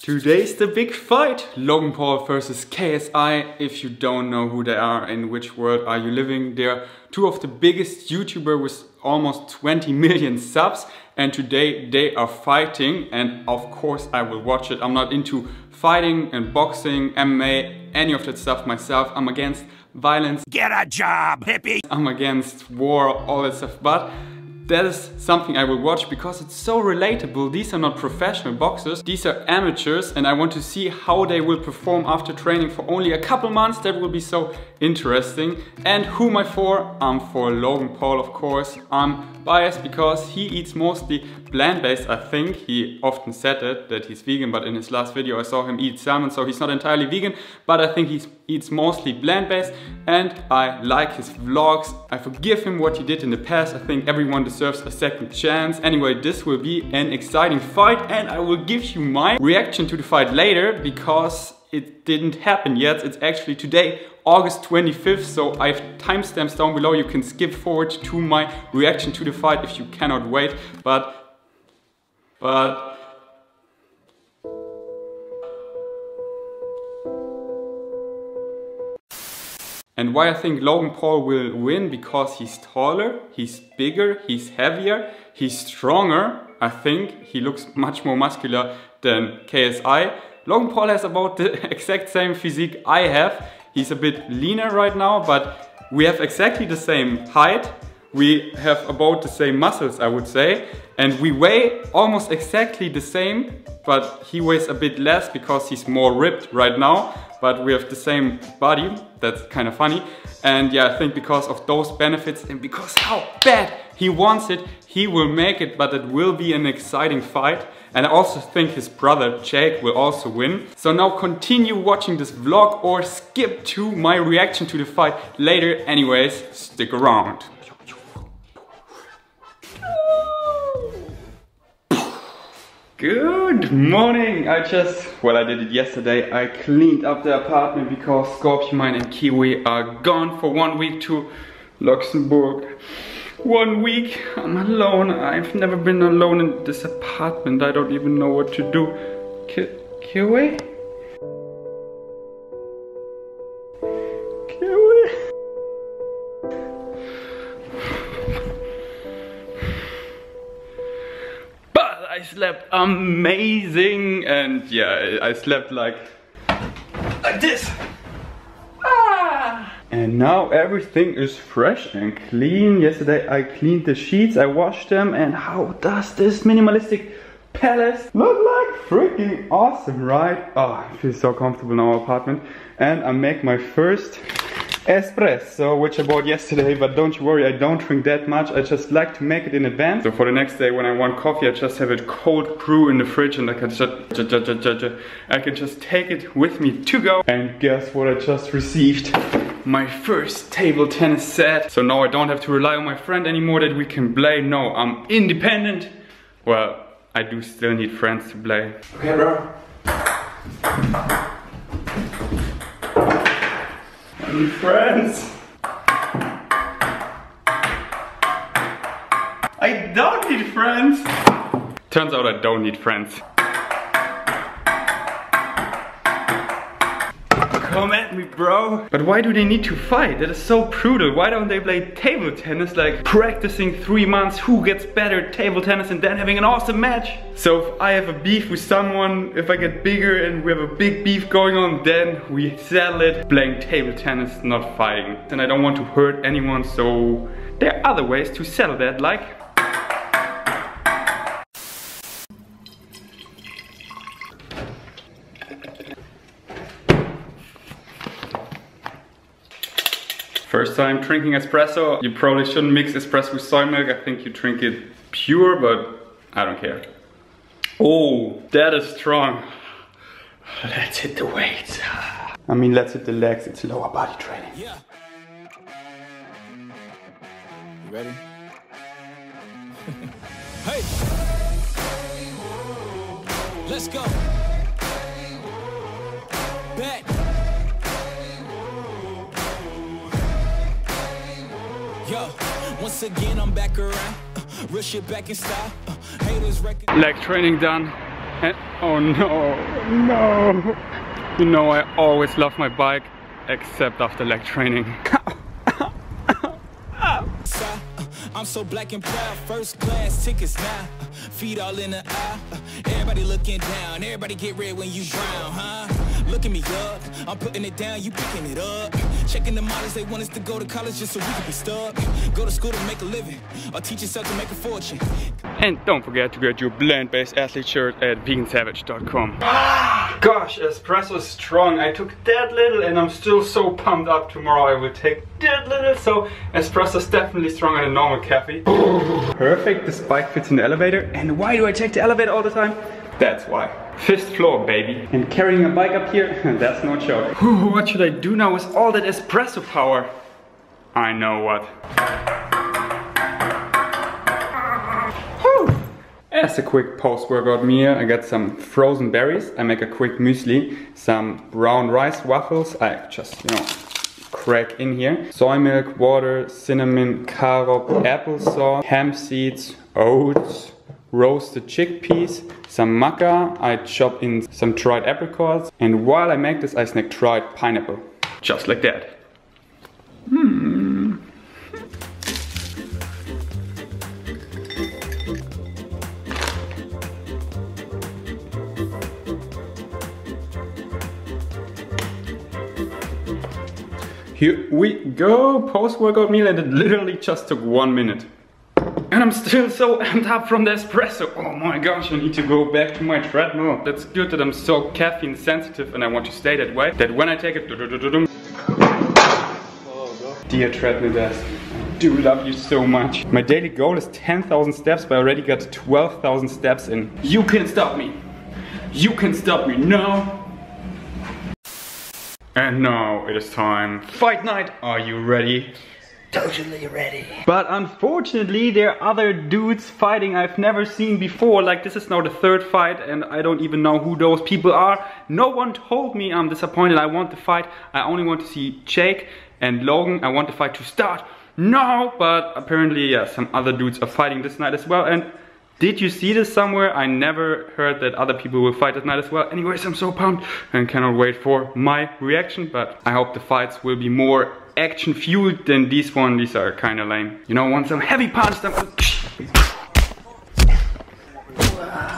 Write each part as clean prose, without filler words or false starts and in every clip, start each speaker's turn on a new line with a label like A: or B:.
A: Today's the big fight. Logan Paul versus KSI. If you don't know who they are, in which world are you living? They're two of the biggest YouTubers with almost 20 million subs. And today they are fighting. And of course I will watch it. I'm not into fighting and boxing, MMA, any of that stuff myself. I'm against violence.
B: Get a job, hippie!
A: I'm against war, all that stuff. But that is something I will watch because it's so relatable. These are not professional boxers, these are amateurs, and I want to see how they will perform after training for only a couple months. That will be so interesting. And who am I for? I'm for Logan Paul, of course. I'm biased because he eats mostly plant-based. I think he often said that he's vegan, but in his last video I saw him eat salmon, so he's not entirely vegan, but I think he eats mostly plant-based, and I like his vlogs. I forgive him what he did in the past. I think everyone deserves a second chance. Anyway, this will be an exciting fight, and I will give you my reaction to the fight later because it didn't happen yet. It's actually today, August 25th, so I have timestamps down below. You can skip forward to my reaction to the fight if you cannot wait, but and why I think Logan Paul will win? Because he's taller, he's bigger, he's heavier, he's stronger. I think he looks much more muscular than KSI. Logan Paul has about the exact same physique I have. He's a bit leaner right now, but we have exactly the same height. We have about the same muscles, I would say. And we weigh almost exactly the same, but he weighs a bit less because he's more ripped right now. But we have the same body. That's kind of funny. And yeah, I think because of those benefits and because how bad he wants it, he will make it, but it will be an exciting fight. And I also think his brother Jake will also win. So now continue watching this vlog or skip to my reaction to the fight later. Anyways, stick around. Good morning! I did it yesterday. I cleaned up the apartment because Scorpion Mine and Kiwi are gone for 1 week to Luxembourg. 1 week, I'm alone. I've never been alone in this apartment. I don't even know what to do. Kiwi? I slept amazing, and yeah, I slept like this. And now everything is fresh and clean. Yesterday I cleaned the sheets, I washed them, and how does this minimalistic palace look like? Freaking awesome, right? Oh, I feel so comfortable in our apartment. And I make my first espresso, which I bought yesterday, but don't you worry, I don't drink that much. I just like to make it in advance. So for the next day when I want coffee, I just have it cold brew in the fridge, and I can just take it with me to go. And guess what I just received? My first table tennis set. So now I don't have to rely on my friend anymore that we can play. No, I'm independent. Well, I do still need friends to play. Okay, bro. I need friends. I don't need friends. Turns out I don't need friends. Come at me, bro. But why do they need to fight? That is so brutal. Why don't they play table tennis, like practicing 3 months who gets better at table tennis and then having an awesome match? So if I have a beef with someone, if I get bigger and we have a big beef going on, then we settle it playing table tennis, not fighting. And I don't want to hurt anyone, so there are other ways to settle that, like first time drinking espresso. You probably shouldn't mix espresso with soy milk. I think you drink it pure, but I don't care. Oh, that is strong. Let's hit the weights. I mean, let's hit the legs. It's lower body training.
B: Yeah. You ready? Hey! Let's go! Back! Yo, once again I'm back around. Real shit back in style. Haters reckon.
A: Leg training done. And oh no, no. You know I always love my bike, except after leg training.
B: I'm so black and proud, first class tickets now. Feet all in the eye. Everybody looking down, everybody get red when you brown, huh? Looking me up, I'm putting it down, you picking it up. Checking the models, they want us to go to college just so we can be stuck. Go to school to make a living, or teach yourself to make a fortune.
A: And don't forget to get your blend-based athlete shirt at vegansavage.com. Gosh, espresso is strong. I took that little and I'm still so pumped up. Tomorrow I will take that little, so espresso is definitely stronger than normal coffee. Perfect, this bike fits in the elevator. And why do I take the elevator all the time? That's why. 5th floor, baby. And carrying a bike up here, that's no joke. What should I do now with all that espresso power? I know what. As a quick post-workout meal, I got some frozen berries. I make a quick muesli, some brown rice waffles. I just, crack in here. Soy milk, water, cinnamon, carob, applesauce, hemp seeds, oats, roasted chickpeas, some maca. I chop in some dried apricots. And while I make this, I snack dried pineapple. Just like that. Here we go, post-workout meal, and it literally just took 1 minute. And I'm still so amped up from the espresso. Oh my gosh, I need to go back to my treadmill. That's good that I'm so caffeine sensitive and I want to stay that way. That when I take it, dear treadmill desk, I do love you so much. My daily goal is 10,000 steps, but I already got 12,000 steps in. You can't stop me. You can stop me now. And now it is time. Fight night! Are you ready?
C: Totally ready.
A: But unfortunately there are other dudes fighting I've never seen before. Like, this is now the 3rd fight and I don't even know who those people are. No one told me. I'm disappointed. I want the fight. I only want to see Jake and Logan. I want the fight to start now. But apparently, yeah, some other dudes are fighting this night as well. And did you see this somewhere? I never heard that other people will fight at night as well. Anyways, I'm so pumped and cannot wait for my reaction. But I hope the fights will be more action fueled than these ones. These are kind of lame. You know, want some heavy punch.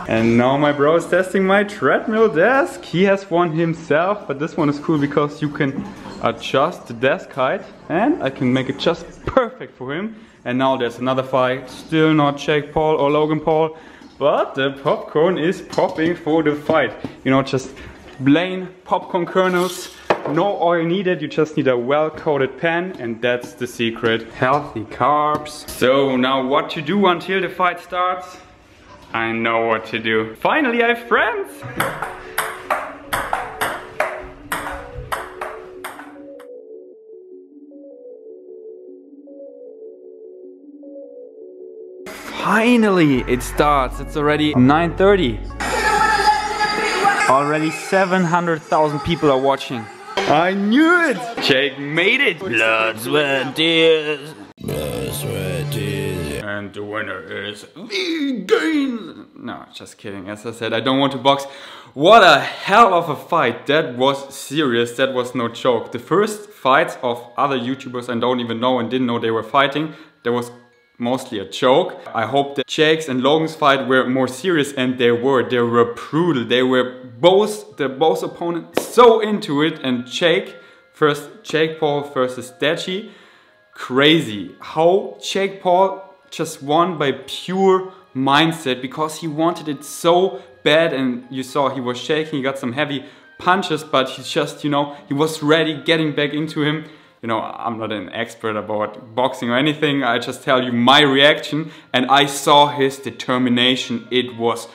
A: And now my bro is testing my treadmill desk. He has one himself, but this one is cool because you can adjust the desk height and I can make it just perfect for him. And now there's another fight, still not Jake Paul or Logan Paul, but the popcorn is popping for the fight. You know, just plain popcorn kernels, no oil needed, you just need a well-coated pan, and that's the secret. Healthy carbs. So now what to do until the fight starts? I know what to do. Finally I have friends! Finally, it starts. It's already 9:30. Already 700,000 people are watching. I knew it! Jake made it! Blood, sweat, tears. Blood, sweat, tears. And the winner is Vegan! No, just kidding. As I said, I don't want to box. What a hell of a fight. That was serious. That was no joke. The first fights of other YouTubers I don't even know and didn't know they were fighting, there was mostly a joke. I hope that Jake's and Logan's fight were more serious, and they were brutal. They were both opponents so into it, and Jake Paul versus Deji, crazy. How Jake Paul just won by pure mindset because he wanted it so bad, and you saw he was shaking, he got some heavy punches, but he just, you know, he was ready, getting back into him. You know, I'm not an expert about boxing or anything, I just tell you my reaction, and I saw his determination. It was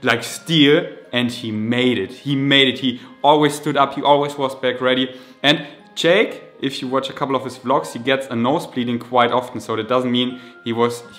A: like steel, and he made it. He made it. He always stood up, he always was back ready. And Jake, if you watch a couple of his vlogs, he gets a nosebleeding quite often, so that doesn't mean he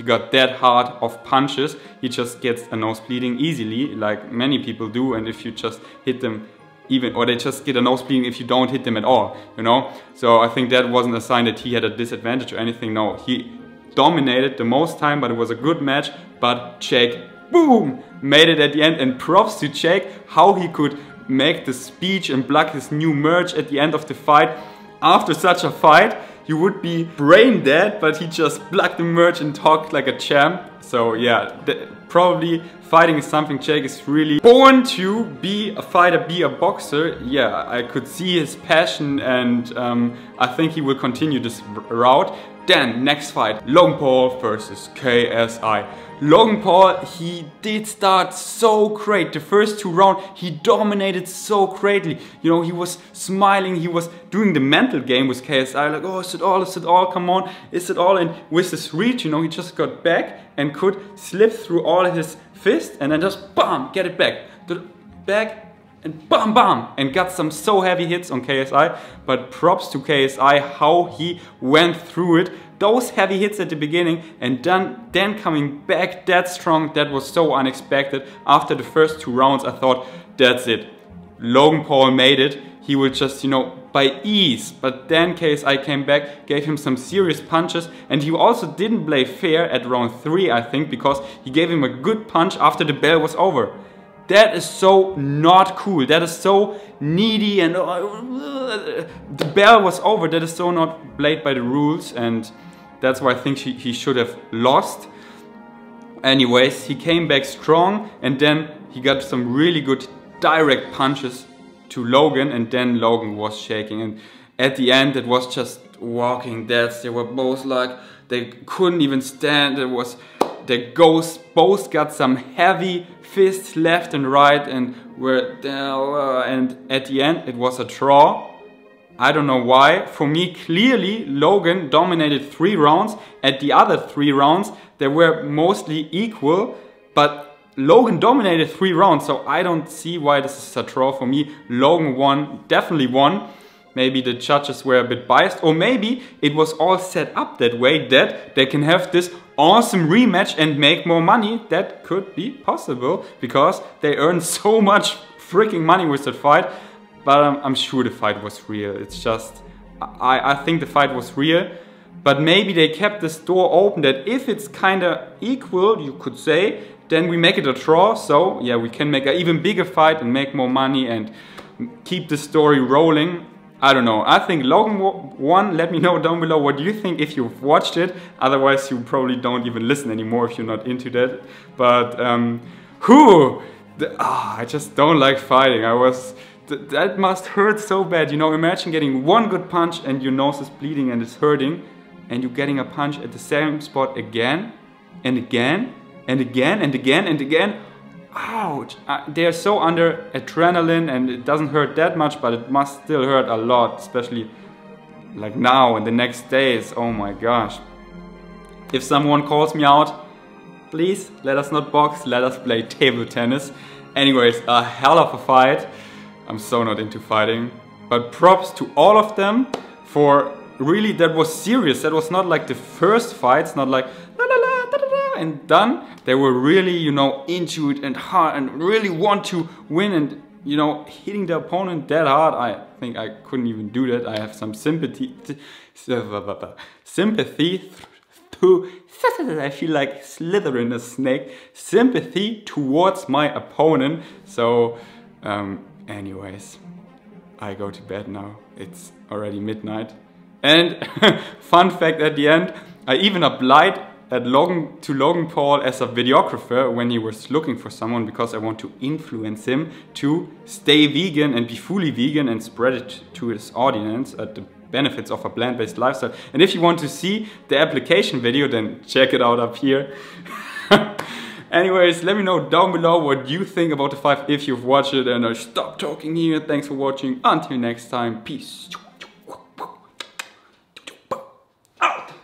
A: got that hard of punches. He just gets a nosebleeding easily, like many people do, and if you just hit them or they just get a nosebleeding if you don't hit them at all, you know? So I think that wasn't a sign that he had a disadvantage or anything. No, he dominated the most time, but it was a good match. But Jake boom, made it at the end. And props to Jake, how he could make the speech and plug his new merch at the end of the fight. After such a fight, you would be brain dead, but he just plugged the merch and talked like a champ. So yeah, probably fighting is something Jake is really born to be a fighter, be a boxer. Yeah, I could see his passion, and I think he will continue this route. Then, next fight, Logan Paul versus KSI. Logan Paul, he did start so great. The first 2 rounds, he dominated so greatly. You know, he was smiling, he was doing the mental game with KSI, like, oh, is it all, come on, is it all? And with his reach, you know, he just got back and could slip through all his fists and then just, bam, get it back. Back, and bam bam, and got some so heavy hits on KSI. But props to KSI, how he went through it. Those heavy hits at the beginning and then coming back that strong, that was so unexpected. After the first 2 rounds I thought, that's it, Logan Paul made it, he would just, you know, by ease. But then KSI came back, gave him some serious punches, and he also didn't play fair at round 3, I think, because he gave him a good punch after the bell was over. That is so not cool. That is so needy, and the bell was over. That is so not played by the rules, and that's why I think he should have lost. Anyways, he came back strong, and then he got some really good direct punches to Logan, and then Logan was shaking. And at the end, it was just walking deads. They were both like, they couldn't even stand. They both got some heavy fists left and right, and and at the end it was a draw. I don't know why. For me, clearly Logan dominated 3 rounds. At the other 3 rounds they were mostly equal, but Logan dominated 3 rounds, so I don't see why this is a draw. For me, Logan won, definitely won. Maybe the judges were a bit biased, or maybe it was all set up that way that they can have this awesome rematch and make more money. That could be possible, because they earned so much freaking money with that fight. But I'm sure the fight was real. It's just, I think the fight was real. But maybe they kept this door open that if it's kinda equal, you could say, then we make it a draw. So yeah, we can make an even bigger fight and make more money and keep the story rolling. I don't know. I think Logan won. Let me know down below what you think if you've watched it. Otherwise, you probably don't even listen anymore if you're not into that. But I just don't like fighting. That must hurt so bad. You know, imagine getting 1 good punch and your nose is bleeding and it's hurting, and you're getting a punch at the same spot again and again and again and again and again. Ouch! They are so under adrenaline, and it doesn't hurt that much, but it must still hurt a lot, especially like now and the next days. Oh my gosh. If someone calls me out, please let us not box, let us play table tennis. Anyways, a hell of a fight. I'm so not into fighting, but props to all of them for really, that was serious. That was not like the first fights, not like la la la da, da, da, and done. They were really, you know, into it and hard and really want to win, and, you know, hitting the opponent that hard. I think I couldn't even do that. I have some sympathy to, I feel like slithering a snake, sympathy towards my opponent. So anyways, I go to bed now. It's already midnight. And fun fact at the end, I even applied to Logan Paul as a videographer when he was looking for someone, because I want to influence him to stay vegan and be fully vegan and spread it to his audience at the benefits of a plant-based lifestyle. And if you want to see the application video, then check it out up here. Anyways, let me know down below what you think about the fight if you've watched it, and I stop talking here. Thanks for watching. Until next time, peace.